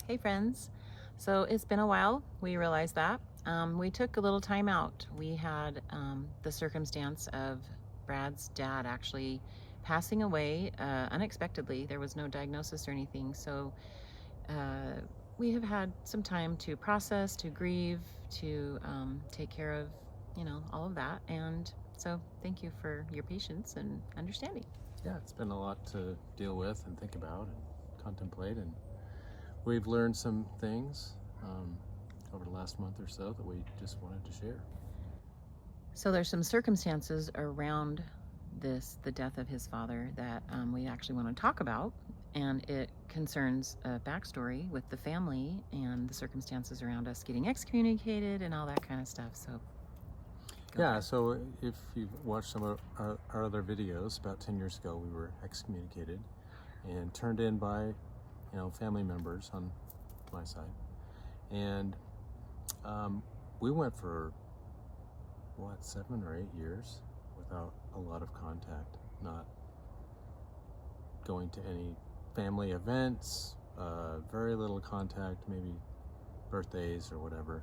Hey friends. So it's been a while. We realized that. We took a little time out. We had the circumstance of Brad's dad actually passing away unexpectedly. There was no diagnosis or anything. So uh, we have had some time to process, to grieve, to take care of, all of that. And so thank you for your patience and understanding. Yeah, it's been a lot to deal with and think about and contemplate, and we've learned some things over the last month or so that we just wanted to share. So there's some circumstances around the death of his father, that we actually want to talk about, and it concerns a backstory with the family and the circumstances around us getting excommunicated and all that kind of stuff. So Yeah, so if you've watched some of our other videos, about 10 years ago we were excommunicated and turned in by family members on my side, and we went for 7 or 8 years without a lot of contact, not going to any family events, very little contact, maybe birthdays or whatever.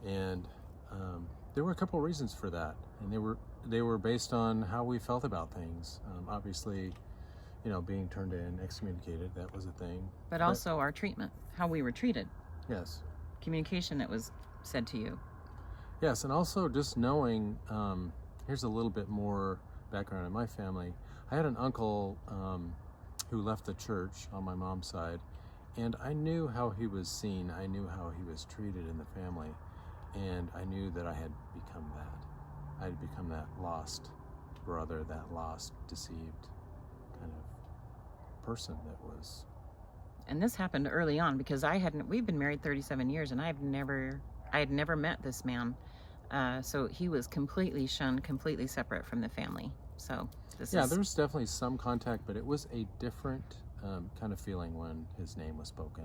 And there were a couple of reasons for that, and they were based on how we felt about things. Obviously, being turned in, excommunicated, that was a thing. But also our treatment, how we were treated. Yes. Communication that was said to you. Yes, and also just knowing, here's a little bit more background on my family. I had an uncle who left the church on my mom's side, and I knew how he was seen. I knew how he was treated in the family, and I knew that I had become that. I had become that lost brother, that lost, deceived kind of person that was. And this happened early on, because we've been married 37 years, and I had never met this man. So he was completely shunned, completely separate from the family. So there was definitely some contact, but it was a different kind of feeling when his name was spoken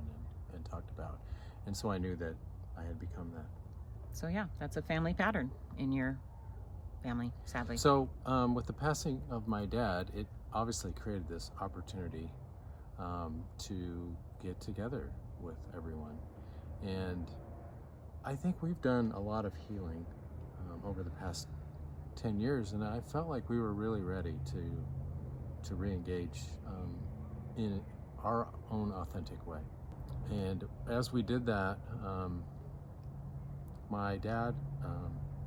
and talked about. And so I knew that I had become that. So yeah, that's a family pattern in your family, sadly. So with the passing of my dad, it obviously created this opportunity to get together with everyone. And I think we've done a lot of healing over the past 10 years, and I felt like we were really ready to re-engage in our own authentic way. And as we did that, my dad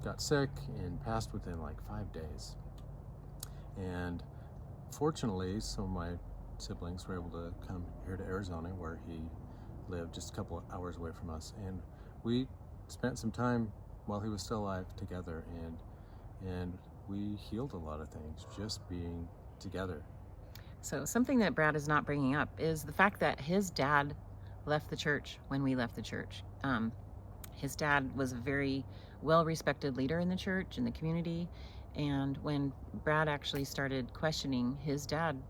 got sick and passed within like 5 days. And fortunately, some of my siblings were able to come here to Arizona, where he lived just a couple of hours away from us, and we spent some time while he was still alive together, and we healed a lot of things just being together. So something that Brad is not bringing up is the fact that his dad left the church when we left the church. His dad was a very well-respected leader in the church, in the community, and when Brad actually started questioning his dad,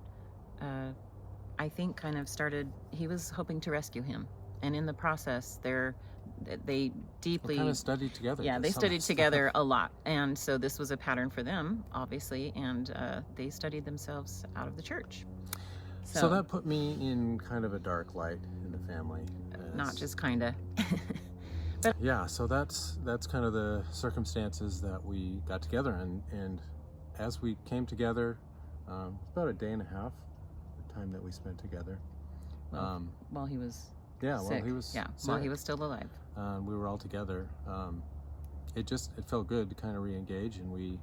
I think he was hoping to rescue him. And in the process, they deeply kind of studied together. Yeah, they studied together a lot. And so this was a pattern for them, obviously, and they studied themselves out of the church. So that put me in kind of a dark light in the family. Not just kind of. Yeah, so that's kind of the circumstances that we got together, and as we came together, about a day and a half, the time that we spent together. While he was sick. While he was still alive. We were all together. It felt good to kind of re-engage, and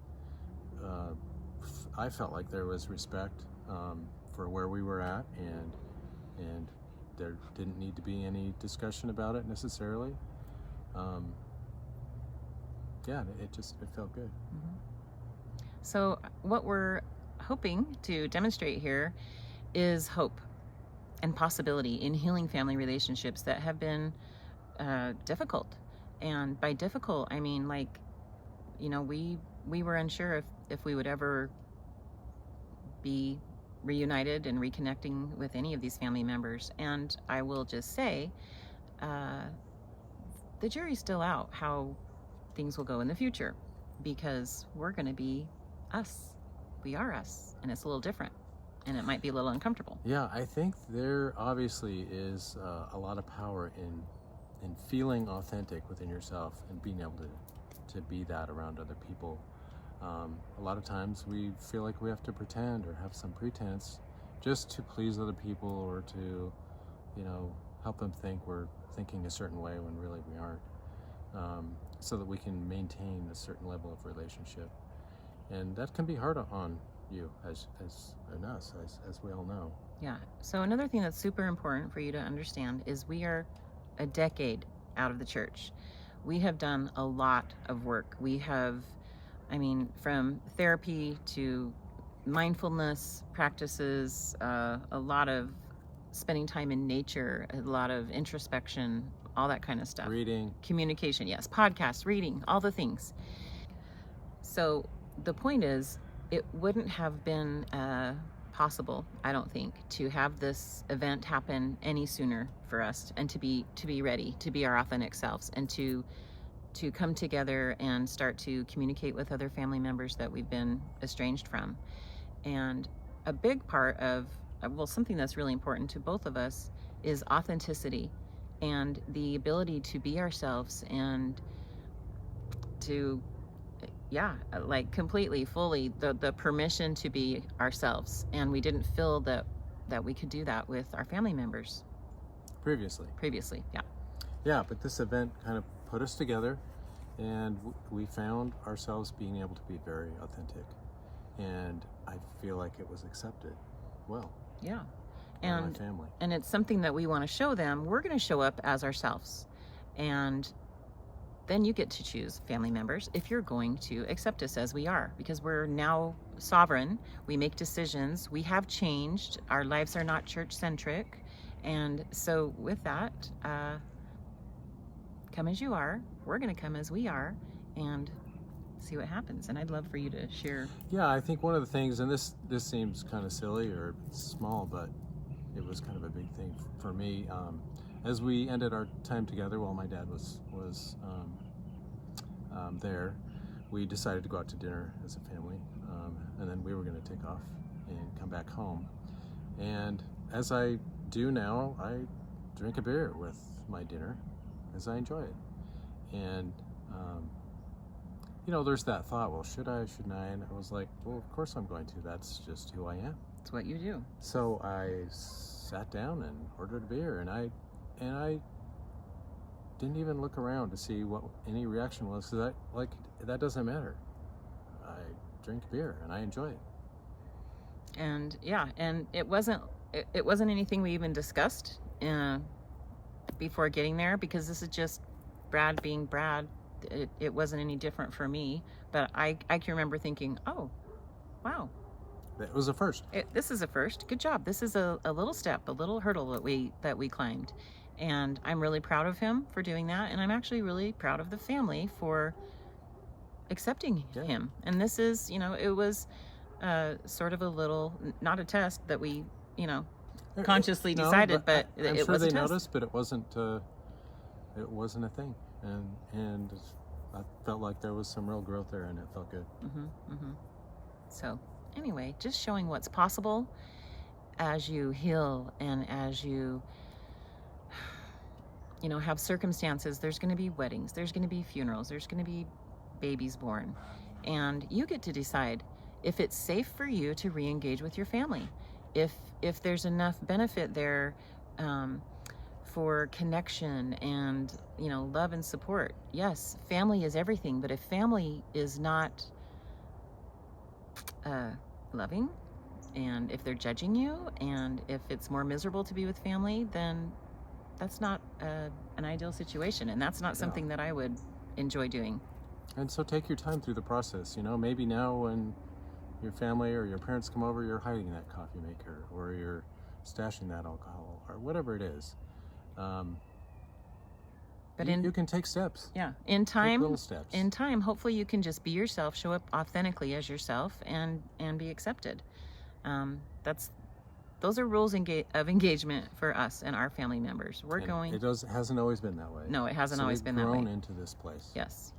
I felt like there was respect for where we were at, and there didn't need to be any discussion about it necessarily. It felt good. Mm-hmm. So what we're hoping to demonstrate here is hope and possibility in healing family relationships that have been difficult. And by difficult, I mean, we were unsure if we would ever be reunited and reconnecting with any of these family members. And I will just say, the jury's still out how things will go in the future, because we're going to be us. We are us, and it's a little different. and it might be a little uncomfortable. Yeah, I think there obviously is a lot of power in feeling authentic within yourself and being able to be that around other people. A lot of times we feel like we have to pretend or have some pretense just to please other people, or to, help them think we're thinking a certain way when really we aren't, so that we can maintain a certain level of relationship. And that can be hard on you as and us, as we all know. Yeah. So another thing that's super important for you to understand is we are a decade out of the church. We have done a lot of work. We have, from therapy to mindfulness practices, a lot of spending time in nature, a lot of introspection, all that kind of stuff. Reading. Communication, yes. Podcasts, reading, all the things. So the point is, it wouldn't have been possible, I don't think, to have this event happen any sooner for us, and to be ready, to be our authentic selves, and to come together and start to communicate with other family members that we've been estranged from. And a big part of, something that's really important to both of us is authenticity, and the ability to be ourselves, and to completely, fully, the permission to be ourselves. And we didn't feel that we could do that with our family members Previously. Yeah. But this event kind of put us together, and we found ourselves being able to be very authentic, and I feel like it was accepted well. Yeah. By my family. And it's something that we want to show them. We're going to show up as ourselves, and then you get to choose, family members, if you're going to accept us as we are, because we're now sovereign. We make decisions. We have changed. Our lives are not church-centric. And so with that, come as you are. We're going to come as we are and see what happens. And I'd love for you to share. Yeah, I think one of the things, and this seems kind of silly or small, but it was kind of a big thing for me. As we ended our time together while my dad was there, we decided to go out to dinner as a family, and then we were going to take off and come back home. And as I do now, I drink a beer with my dinner as I enjoy it. And there's that thought, well, should I, shouldn't I? And I was like, well, of course I'm going to. That's just who I am. It's what you do. So I sat down and ordered a beer, and I didn't even look around to see what any reaction was, because that doesn't matter. I drink beer and I enjoy it. And and it wasn't anything we even discussed before getting there, because this is just Brad being Brad. It wasn't any different for me, but I can remember thinking, oh, wow. It was a first. This is a first. Good job. This is a little step, a little hurdle that we climbed. And I'm really proud of him for doing that. And I'm actually really proud of the family for accepting him. And this is, it was sort of a little, not a test that we, consciously decided, but I'm it sure was a they test. noticed, but it wasn't a thing. And I felt like there was some real growth there, and it felt good. So anyway, just showing what's possible as you heal, and as you have circumstances. There's going to be weddings, there's going to be funerals, there's going to be babies born, and you get to decide if it's safe for you to re-engage with your family, if there's enough benefit there for connection and love and support. Yes, family is everything, but if family is not loving, and if they're judging you, and if it's more miserable to be with family, then that's not an ideal situation, and that's not something that I would enjoy doing. And so take your time through the process. Maybe now when your family or your parents come over, you're hiding that coffee maker, or you're stashing that alcohol, or whatever it is. But you can take steps. Yeah, in time, take little steps. In time, hopefully you can just be yourself, show up authentically as yourself, and be accepted. Those are rules of engagement for us and our family members. It hasn't always been that way. No, it hasn't always been that way. We've grown into this place. Yes.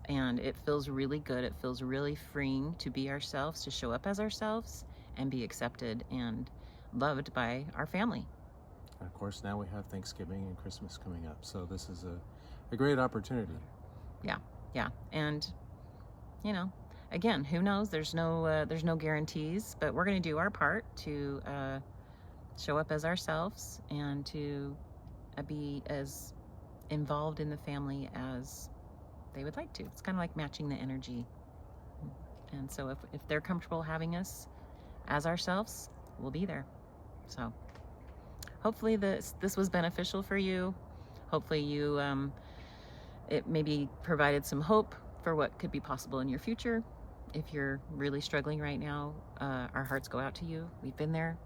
And it feels really good. It feels really freeing to be ourselves, to show up as ourselves, and be accepted and loved by our family. And of course, now we have Thanksgiving and Christmas coming up, so this is a great opportunity. Yeah. And, you know, again, who knows? There's no guarantees, but we're going to do our part to show up as ourselves and to be as involved in the family as they would like to. It's kind of like matching the energy. And so if they're comfortable having us as ourselves, we'll be there. So hopefully this was beneficial for you. Hopefully you it maybe provided some hope for what could be possible in your future. If you're really struggling right now, our hearts go out to you. We've been there.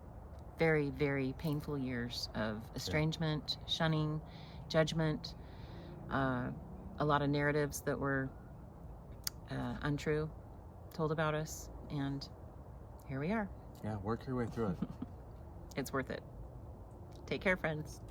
Very, very painful years of estrangement, shunning, judgment, a lot of narratives that were untrue told about us, and here we are. Yeah, work your way through it. It's worth it. Take care, friends.